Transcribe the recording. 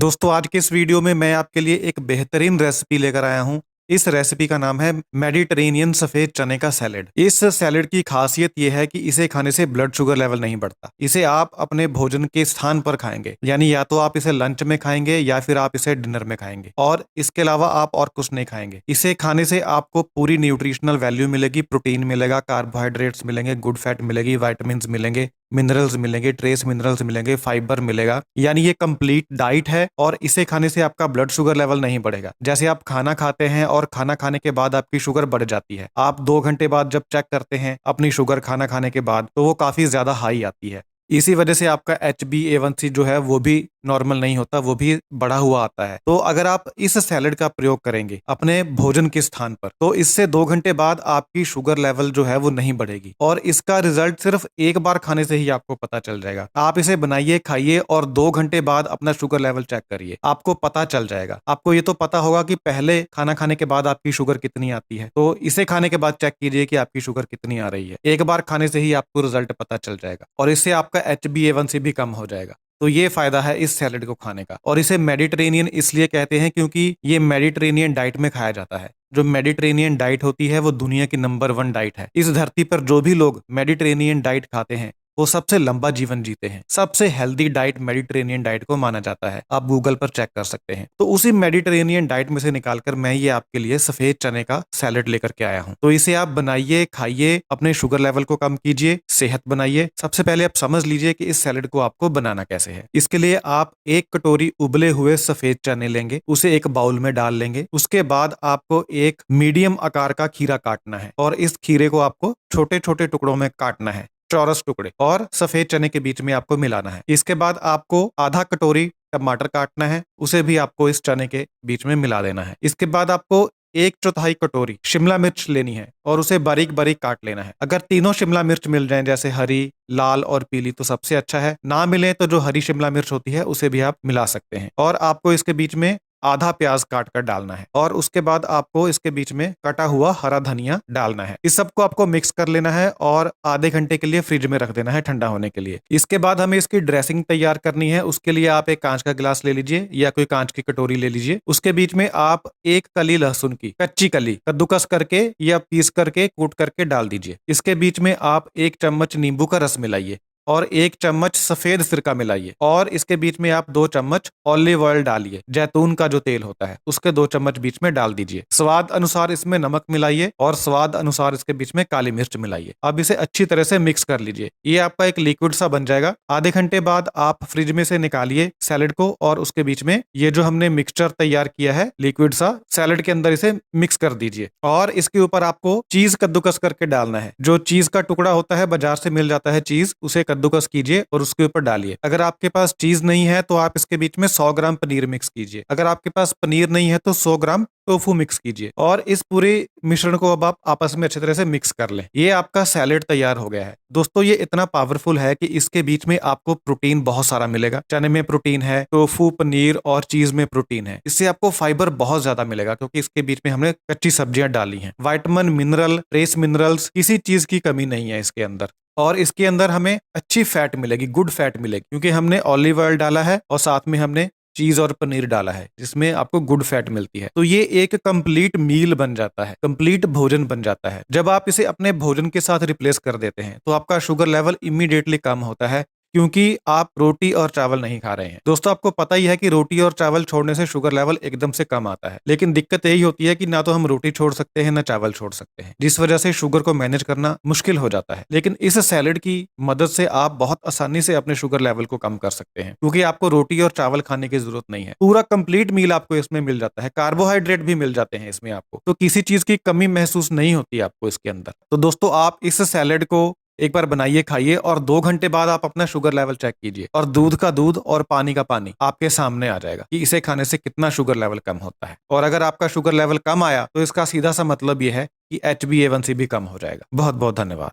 दोस्तों आज के इस वीडियो में मैं आपके लिए एक बेहतरीन रेसिपी लेकर आया हूं। इस रेसिपी का नाम है मेडिटेरेनियन सफेद चने का सैलेड। इस सैलेड की खासियत यह है कि इसे खाने से ब्लड शुगर लेवल नहीं बढ़ता। इसे आप अपने भोजन के स्थान पर खाएंगे, यानी या तो आप इसे लंच में खाएंगे या फिर आप इसे डिनर में खाएंगे, और इसके अलावा आप और कुछ नहीं खाएंगे। इसे खाने से आपको पूरी न्यूट्रिशनल वैल्यू मिलेगी, प्रोटीन मिलेगा, कार्बोहाइड्रेट्स मिलेंगे, गुड फैट मिलेगी, वाइटामिन मिलेंगे, मिनरल्स मिलेंगे, ट्रेस मिनरल्स मिलेंगे, फाइबर मिलेगा। यानी ये कंप्लीट डाइट है और इसे खाने से आपका ब्लड शुगर लेवल नहीं बढ़ेगा। जैसे आप खाना खाते हैं और खाना खाने के बाद आपकी शुगर बढ़ जाती है, आप 2 घंटे बाद जब चेक करते हैं अपनी शुगर खाना खाने के बाद, तो वो काफी ज्यादा हाई आती है। इसी वजह से आपका HbA1c जो है वो भी नॉर्मल नहीं होता, वो भी बढ़ा हुआ आता है। तो अगर आप इस सैलेड का प्रयोग करेंगे अपने भोजन के स्थान पर, तो इससे 2 घंटे बाद आपकी शुगर लेवल जो है वो नहीं बढ़ेगी, और इसका रिजल्ट सिर्फ एक बार खाने से ही आपको पता चल जाएगा। आप इसे बनाइए, खाइए और 2 घंटे बाद अपना शुगर लेवल चेक करिए, आपको पता चल जाएगा। आपको ये तो पता होगा कि पहले खाना खाने के बाद आपकी शुगर कितनी आती है, तो इसे खाने के बाद चेक कीजिए कि आपकी शुगर कितनी आ रही है। एक बार खाने से ही आपको रिजल्ट पता चल जाएगा और इससे आपका HbA1c भी कम हो जाएगा। तो ये फायदा है इस सैलेड को खाने का। और इसे मेडिटेरेनियन इसलिए कहते हैं क्योंकि ये मेडिटेरेनियन डाइट में खाया जाता है। जो मेडिटेरेनियन डाइट होती है वो दुनिया की नंबर 1 डाइट है। इस धरती पर जो भी लोग मेडिटेरेनियन डाइट खाते हैं वो सबसे लंबा जीवन जीते हैं। सबसे हेल्दी डाइट मेडिटेरेनियन डाइट को माना जाता है, आप गूगल पर चेक कर सकते हैं। तो उसी मेडिटेरेनियन डाइट में से निकालकर मैं ये आपके लिए सफेद चने का सैलेड लेकर के आया हूं। तो इसे आप बनाइए, खाइए, अपने शुगर लेवल को कम कीजिए, सेहत बनाइए। सबसे पहले आप समझ लीजिए कि इस सैलेड को आपको बनाना कैसे है। इसके लिए आप 1 कटोरी उबले हुए सफेद चने लेंगे, उसे एक बाउल में डाल लेंगे। उसके बाद आपको एक मीडियम आकार का खीरा काटना है और इस खीरे को आपको छोटे छोटे टुकड़ों में काटना है, चौरस टुकड़े, और सफेद चने के बीच में आपको मिलाना है। इसके बाद आपको आधा कटोरी टमाटर काटना है, उसे भी आपको इस चने के बीच में मिला देना है। इसके बाद आपको 1/4 कटोरी शिमला मिर्च लेनी है और उसे बारीक बारीक काट लेना है। अगर तीनों शिमला मिर्च मिल जाएं, जैसे हरी, लाल और पीली, तो सबसे अच्छा है। ना मिले तो जो हरी शिमला मिर्च होती है उसे भी आप मिला सकते हैं। और आपको इसके बीच में आधा प्याज काट कर डालना है और उसके बाद आपको इसके बीच में कटा हुआ हरा धनिया डालना है। इस सबको आपको मिक्स कर लेना है और आधे घंटे के लिए फ्रिज में रख देना है ठंडा होने के लिए। इसके बाद हमें इसकी ड्रेसिंग तैयार करनी है। उसके लिए आप एक कांच का गिलास ले लीजिए या कोई कांच की कटोरी ले लीजिए। उसके बीच में आप एक कली लहसुन की कच्ची कली कद्दूकस करके या पीस करके कूट करके डाल दीजिए। इसके बीच में आप 1 चम्मच नींबू का रस मिलाइए और 1 चम्मच सफेद सिरका मिलाइए, और इसके बीच में आप 2 चम्मच ऑलिव ऑयल डालिए, जैतून का जो तेल होता है उसके 2 चम्मच बीच में डाल दीजिए। स्वाद अनुसार इसमें नमक मिलाइए और स्वाद अनुसार इसके बीच में काली मिर्च मिलाइए। अब इसे अच्छी तरह से मिक्स कर लीजिए। ये आपका एक लिक्विड सा बन जाएगा। आधे घंटे बाद आप फ्रिज में से निकालिए सैलेड को और उसके बीच में ये जो हमने मिक्सचर तैयार किया है लिक्विड सा, सैलेड के अंदर इसे मिक्स कर दीजिए। और इसके ऊपर आपको चीज कद्दूकस करके डालना है। जो चीज का टुकड़ा होता है, बाजार से मिल जाता है चीज, उसे कद्दूकस कीजिए और उसके ऊपर डालिए। अगर आपके पास चीज नहीं है तो आप इसके बीच में 100 ग्राम पनीर मिक्स कीजिए। अगर आपके पास पनीर नहीं है तो 100 ग्राम टोफू मिक्स कीजिए और इस पूरे मिश्रण को अब आप आपस में अच्छी तरह से मिक्स कर लें। ये आपका सैलेड तैयार हो गया है। दोस्तों ये इतना पावरफुल है कि इसके बीच में आपको प्रोटीन बहुत सारा मिलेगा। चने में प्रोटीन है, टोफू, पनीर और चीज में प्रोटीन है। इससे आपको फाइबर बहुत ज्यादा मिलेगा क्योंकि इसके बीच में हमने कच्ची सब्जियां डाली हैं। विटामिन, मिनरल, ट्रेस मिनरल्स, किसी चीज की कमी नहीं है इसके अंदर। और इसके अंदर हमें अच्छी फैट मिलेगी, गुड फैट मिलेगी, क्योंकि हमने ऑलिव ऑयल डाला है और साथ में हमने चीज और पनीर डाला है जिसमें आपको गुड फैट मिलती है। तो ये एक कंप्लीट मील बन जाता है, कंप्लीट भोजन बन जाता है। जब आप इसे अपने भोजन के साथ रिप्लेस कर देते हैं तो आपका शुगर लेवल इमीडिएटली कम होता है, क्योंकि आप रोटी और चावल नहीं खा रहे हैं। दोस्तों आपको पता ही है कि रोटी और चावल छोड़ने से शुगर लेवल एकदम से कम आता है, लेकिन दिक्कत यही होती है कि ना तो हम रोटी छोड़ सकते हैं ना चावल छोड़ सकते हैं, जिस वजह से शुगर को मैनेज करना मुश्किल हो जाता है। लेकिन इस सैलेड की मदद से आप बहुत आसानी से अपने शुगर लेवल को कम कर सकते हैं, क्योंकि आपको रोटी और चावल खाने की जरूरत नहीं है। पूरा कंप्लीट मील आपको इसमें मिल जाता है। कार्बोहाइड्रेट भी मिल जाते हैं इसमें आपको, तो किसी चीज की कमी महसूस नहीं होती आपको इसके अंदर। तो दोस्तों आप इस सैलेड को एक बार बनाइए, खाइए और 2 घंटे बाद आप अपना शुगर लेवल चेक कीजिए और दूध का दूध और पानी का पानी आपके सामने आ जाएगा कि इसे खाने से कितना शुगर लेवल कम होता है। और अगर आपका शुगर लेवल कम आया तो इसका सीधा सा मतलब यह है कि HbA1c भी कम हो जाएगा। बहुत बहुत धन्यवाद।